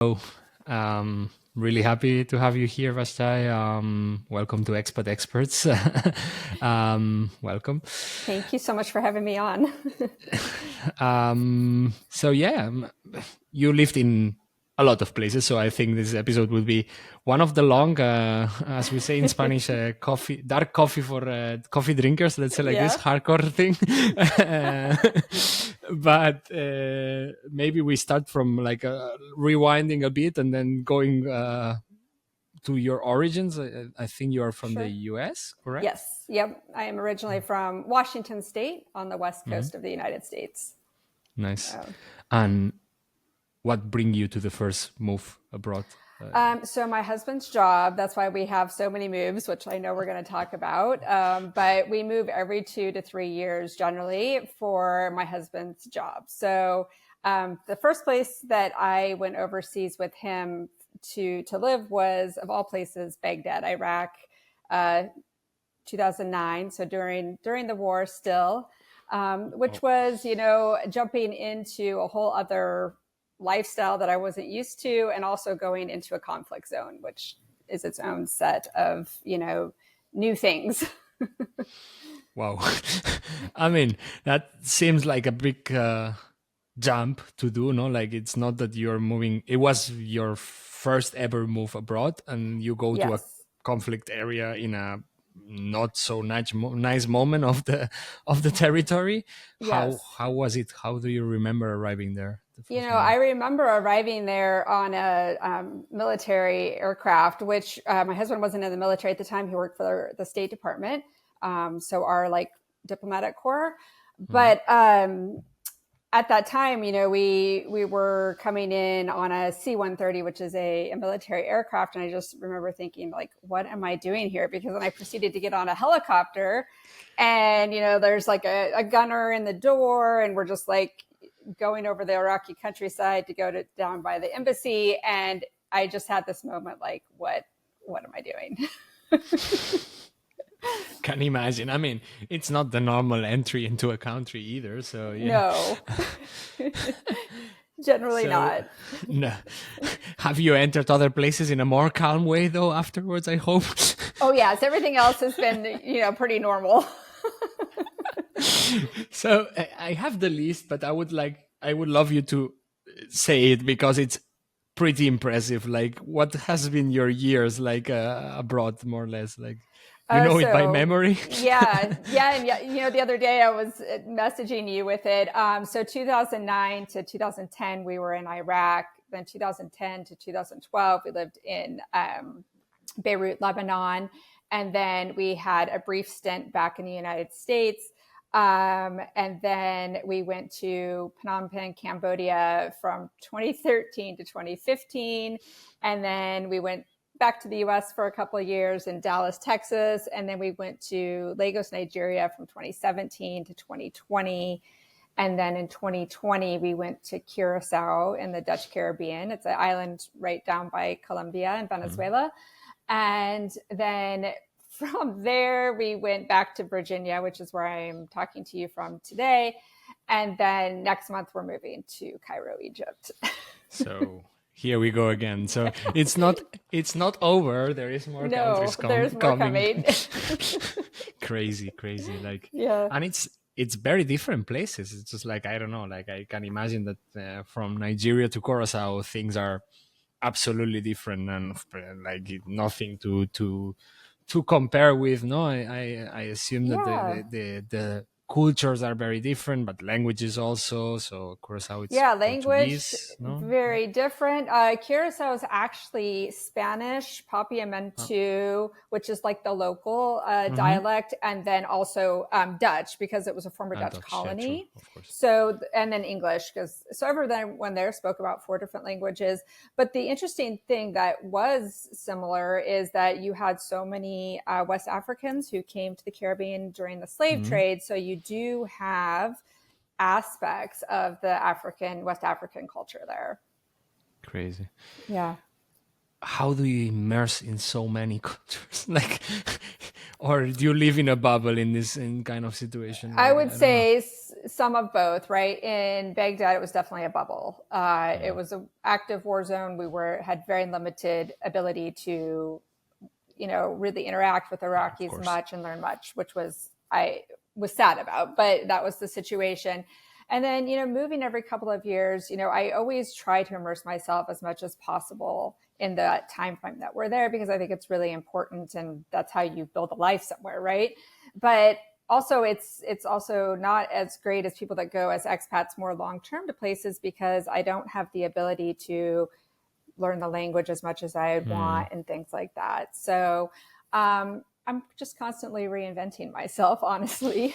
Really happy to have you here, Vashti. Welcome to Expat Experts. Welcome. Thank you so much for having me on. You lived in a lot of places, so I think this episode will be one of the long, as we say in Spanish, dark coffee for coffee drinkers. Let's say like this Yeah. hardcore thing. But maybe we start from like rewinding a bit and then going to your origins. I think you are from the Sure. US, correct? Yes. Yep. I am originally from Washington State on the west coast of the United States. Nice. And what bring you to the first move abroad? So my husband's job, that's why we have so many moves, which I know we're going to talk about. But we move every 2 to 3 years generally for my husband's job. So the first place that I went overseas with him to live was, of all places, Baghdad, Iraq, 2009. So during the war still, which was, jumping into a whole other lifestyle that I wasn't used to, and also going into a conflict zone, which is its own set of, new things. Wow. I mean, that seems like a big jump to do, no? Like it's not that you're moving, it was your first ever move abroad and you go to a Yes. conflict area in a not so nice moment of the territory. How Yes. was it? How do you remember arriving there the first I moment? remember arriving there on a military aircraft, which my husband wasn't in the military at the time. He worked for the State Department, so our diplomatic corps. But at that time, we were coming in on a C-130, which is a military aircraft, and I just remember thinking, like, what am I doing here? Because then I proceeded to get on a helicopter, and there's like a gunner in the door, and we're just like going over the Iraqi countryside to go down by the embassy, and I just had this moment, like, what am I doing? Can imagine. I mean, it's not the normal entry into a country either. So yeah. No, generally So not. no. Have you entered other places in a more calm way though afterwards, I hope? Oh yes, everything else has been pretty normal. So I have the list, but I would love you to say it because it's pretty impressive. Like what has been your years like abroad, more or less? Like you know it by So memory. yeah. And the other day I was messaging you with it. So 2009 to 2010, we were in Iraq. Then 2010 to 2012, we lived in Beirut, Lebanon. And then we had a brief stint back in the United States. And then we went to Phnom Penh, Cambodia from 2013 to 2015. And then we went back to the US for a couple of years in Dallas, Texas. And then we went to Lagos, Nigeria from 2017 to 2020. And then in 2020, we went to Curaçao in the Dutch Caribbean. It's an island right down by Colombia and Venezuela. And then from there, we went back to Virginia, which is where I'm talking to you from today. And then next month, we're moving to Cairo, Egypt. So here we go again. So it's not over. There is more countries there's more coming. Crazy. Like, Yeah. and it's very different places. It's just like, I don't know, like I can imagine that from Nigeria to Curaçao, things are absolutely different and like nothing to compare with. No, I assume that Yeah. the cultures are very different, but languages also. So Curaçao, it's Yeah, language Portuguese, no? very different. Curacao is actually Spanish, Papiamentu, which is like the local dialect, and then also Dutch because it was a former Dutch Dutch, yeah, true, colony. of course. So, and then English so everyone there spoke about 4 different languages. But the interesting thing that was similar is that you had so many West Africans who came to the Caribbean during the slave trade. So you do have aspects of the West African culture there. Crazy. Yeah. How do you immerse in so many cultures? Like, Or do you live in a bubble in this in kind of situation? I Like, would I don't know. say some of both, right? In Baghdad, it was definitely a bubble. It Yeah, was an active war zone. We had very limited ability to, really interact with yeah, of Iraqis course. much and learn much, which I was sad about, but that was the situation. And then, moving every couple of years, I always try to immerse myself as much as possible in the time frame that we're there, because I think it's really important, and that's how you build a life somewhere, right? But also it's also not as great as people that go as expats more long term to places, because I don't have the ability to learn the language as much as I Hmm. want and things like that. So I'm just constantly reinventing myself, honestly.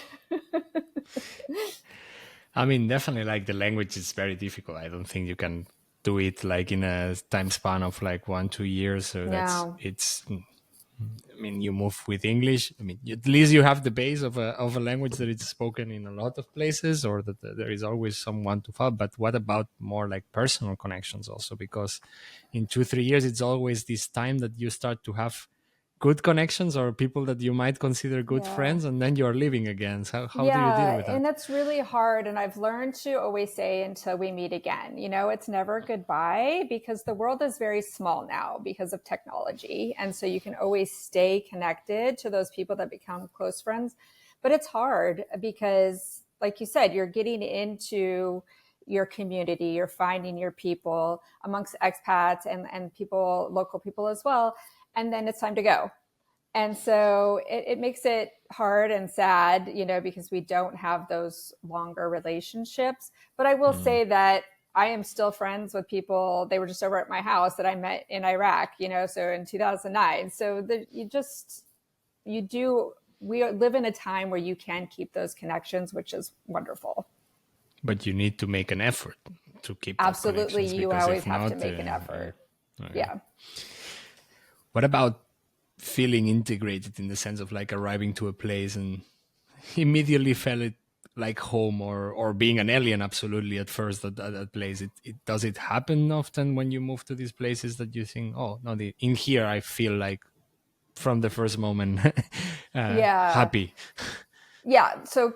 I mean, definitely, like the language is very difficult. I don't think you can do it like in a time span of like 1 2 years. So No. it's. I mean, you move with English. I mean, at least you have the base of a language that is spoken in a lot of places, or that there is always someone to follow. But what about more like personal connections also? Because in 2 3 years, it's always this time that you start to have good connections or people that you might consider good Yeah. friends, and then you're living again. So how do you deal Yeah, with that? and that's really hard. And I've learned to always say until we meet again. It's never goodbye, because the world is very small now because of technology. And so you can always stay connected to those people that become close friends. But it's hard because, like you said, you're getting into your community, you're finding your people amongst expats and people, local people as well. And then it's time to go, and so it makes it hard and sad, because we don't have those longer relationships. But I will Mm. say that I am still friends with people. They were just over at my house that I met in Iraq, so in 2009. So you do, we live in a time where you can keep those connections, which is wonderful. But you need to make an effort to keep that Absolutely. connections, You because always if have to not, make an effort. okay. Yeah. What about feeling integrated in the sense of like arriving to a place and immediately felt it like home, or being an alien absolutely at first at that place? It does it happen often when you move to these places that you think, oh no, in here I feel like from the first moment Yeah. happy. Yeah. So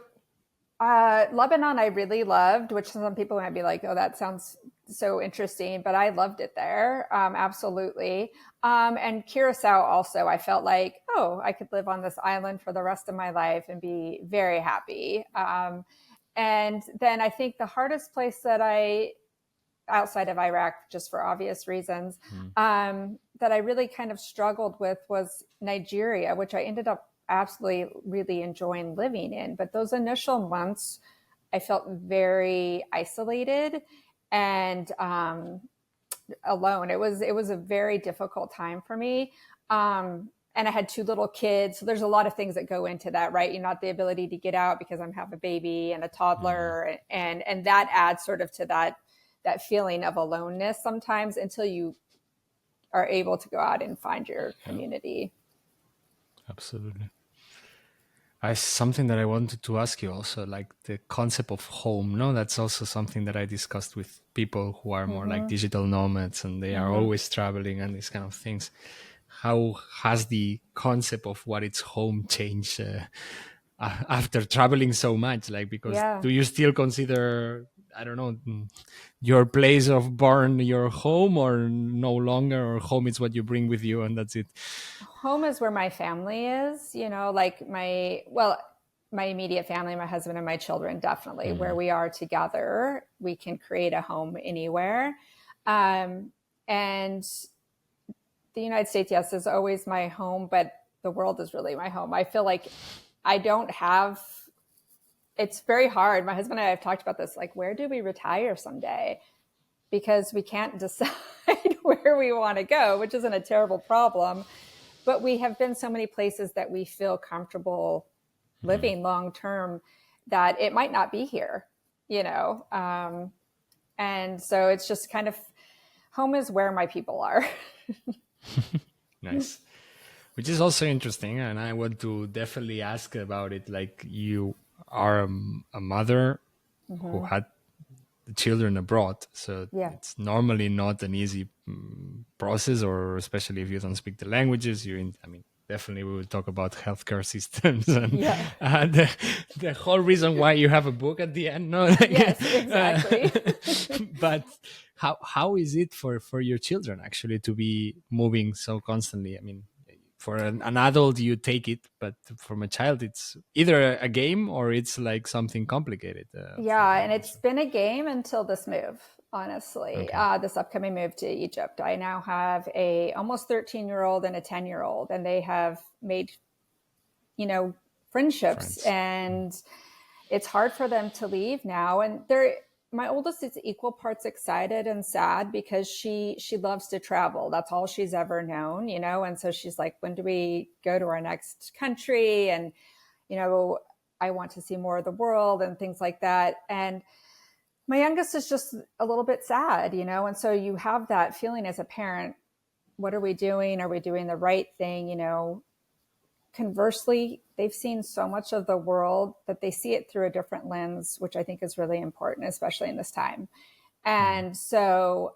Lebanon, I really loved, which some people might be like, "Oh, that sounds so interesting," but I loved it there, absolutely. And Curacao also, I felt like, oh, I could live on this island for the rest of my life and be very happy. And then I think the hardest place outside of Iraq, just for obvious reasons, Mm. that I really kind of struggled with was Nigeria, which I ended up absolutely really enjoying living in. But those initial months, I felt very isolated and alone. It was a very difficult time for me. And I had two little kids, so there's a lot of things that go into that, right? Not the ability to get out because I have a baby and a Mm. toddler, and that adds sort of to that feeling of aloneness sometimes, until you are able to go out and find your Yeah, community. absolutely. Something that I wanted to ask you also, like the concept of home. No, that's also something that I discussed with people who are more like Mm-hmm. digital nomads and they are Mm-hmm. always traveling and these kind of things. How has the concept of what is home changed after traveling so much? Like, because Yeah. do you still consider, I don't know, your place of born your home, or no longer, or home is what you bring with you and that's it? Home is where my family is, like my immediate family, my husband and my children, definitely where Mm. we are together. We can create a home anywhere. Um, and the United States, yes, is always my home, but the world is really my home. I feel like I don't have, it's very hard. My husband and I have talked about this, like, where do we retire someday? Because we can't decide where we want to go, which isn't a terrible problem. But we have been so many places that we feel comfortable Mm. living long term that it might not be here, you know? And so it's just kind of, home is where my people are. Nice. Which is also interesting, and I want to definitely ask about it. Like, you are a mother who Mm-hmm. had the children abroad, so Yeah. it's normally not an easy process, or especially if you don't speak the languages. I mean, definitely we will talk about healthcare systems and Yeah. the whole reason why you have a book at the end. No, Yes, exactly. but how is it for your children actually to be moving so constantly? I mean, for an adult you take it, but from a child it's either a game or it's like something complicated for Yeah, them and it's also. been a game until this move, honestly. Okay, This upcoming move to Egypt. I now have a almost 13-year-old and a 10-year-old, and they have made, friendships, friends. and it's hard for them to leave now. And they're my oldest is equal parts excited and sad because she loves to travel. That's all she's ever known, and so she's like, when do we go to our next country? And you know, I want to see more of the world and things like that. And my youngest is just a little bit sad, and so you have that feeling as a parent. What are we doing? Are we doing the right thing? Conversely, they've seen so much of the world that they see it through a different lens, which I think is really important, especially in this time. Mm. And so,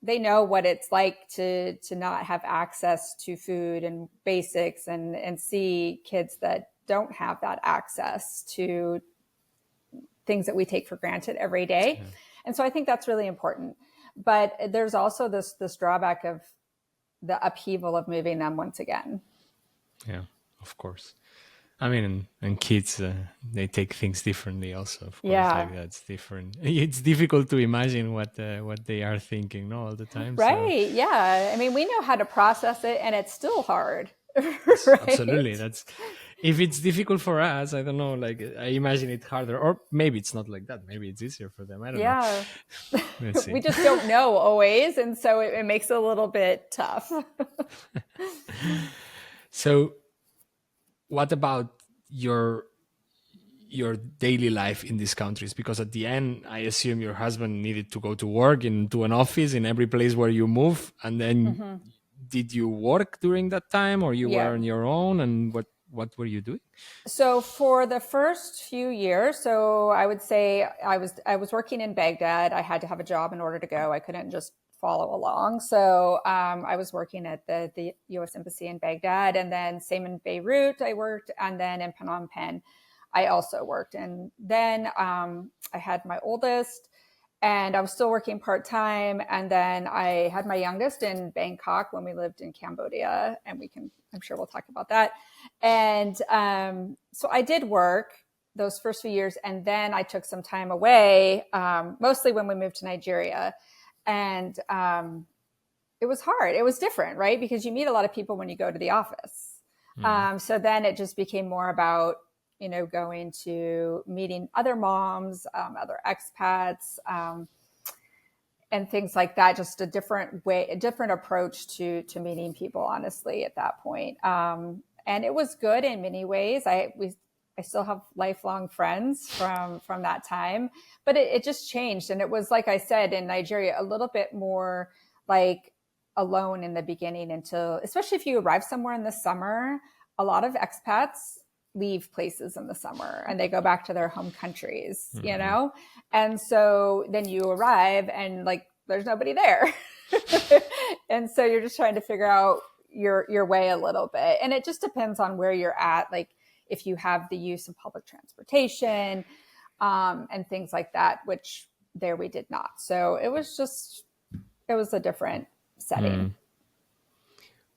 they know what it's like to not have access to food and basics, and see kids that don't have that access to things that we take for granted every day. Yeah. And so I think that's really important. But there's also this drawback of the upheaval of moving them once again. Yeah, of course. I mean, and kids, they take things differently. Also, of course, Yeah. like that's different. It's difficult to imagine what they are thinking, no, all the time. So, Right. Yeah. I mean, we know how to process it, and it's still hard. yes, Right. absolutely. That's if it's difficult for us. I don't know. Like I imagine it harder, or maybe it's not like that. Maybe it's easier for them. I don't know. Yeah. Let's We see. just don't know always. And so it makes it a little bit tough. So, what about your your daily life in these countries? Because at the end I assume your husband needed to go to work into an office in every place where you move, and then Mm-hmm. did you work during that time or you were Yeah. on your own, and what were you doing? So for the first few years, so I would say I was working in Baghdad. I had to have a job in order to go. I couldn't just follow along. So I was working at the U.S. Embassy in Baghdad, and then same in Beirut I worked, and then in Phnom Penh I also worked. And then I had my oldest, and I was still working part time. And then I had my youngest in Bangkok when we lived in Cambodia, and I'm sure we'll talk about that. And so I did work those first few years, and then I took some time away, mostly when we moved to Nigeria. And it was hard. It was different, right? Because you meet a lot of people when you go to the office. Mm. So then it just became more about, going to meeting other moms, other expats, and things like that. Just a different way, a different approach to meeting people, honestly, at that point. And it was good in many ways. I still have lifelong friends from that time, but it just changed. And it was, like I said, in Nigeria, a little bit more like alone in the beginning, until, especially if you arrive somewhere in the summer, a lot of expats leave places in the summer and they go back to their home countries, Mm. And so then you arrive and like there's nobody there. And so you're just trying to figure out your way a little bit. And it just depends on where you're at, like if you have the use of public transportation, and things like that, which there we did not. So it was a different setting. Mm.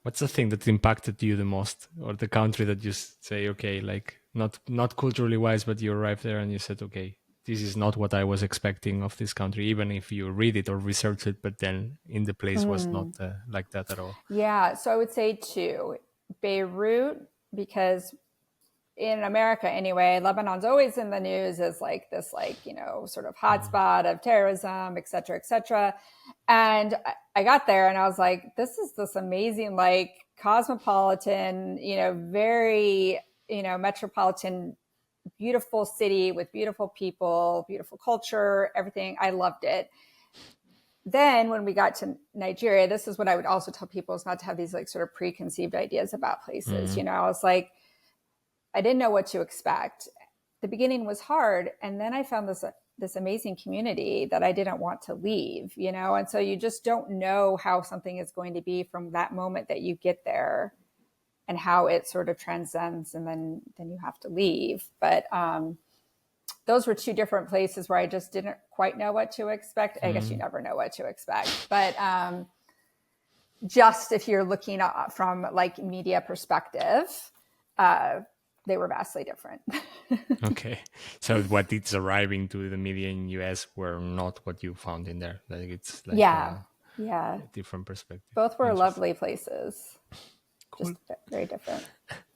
What's the thing that impacted you the most, or the country that you say, okay, like not culturally wise, but you arrived there and you said, okay, this is not what I was expecting of this country, even if you read it or research it, but then in the place was not Mm. like that at all. Yeah. So I would say two. Beirut, because in America anyway, Lebanon's always in the news as like this, like, sort of Mm. hotspot of terrorism, et cetera, et cetera. And I got there and I was like, this is this amazing, like cosmopolitan, very, metropolitan, beautiful city with beautiful people, beautiful culture, everything. I loved it. Then when we got to Nigeria, this is what I would also tell people, is not to have these like sort of preconceived ideas about places. Mm. I was like, I didn't know what to expect. The beginning was hard. And then I found this amazing community that I didn't want to leave, you know? And so you just don't know how something is going to be from that moment that you get there and how it sort of transcends, and then you have to leave. But those were two different places where I just didn't quite know what to expect. I guess you never know what to expect, but just if you're looking at from like media perspective, they were vastly different. Okay. So what it's arriving to the media in US were not what you found in there. Like it's like a different perspective. Both were lovely places. Cool. Just very different.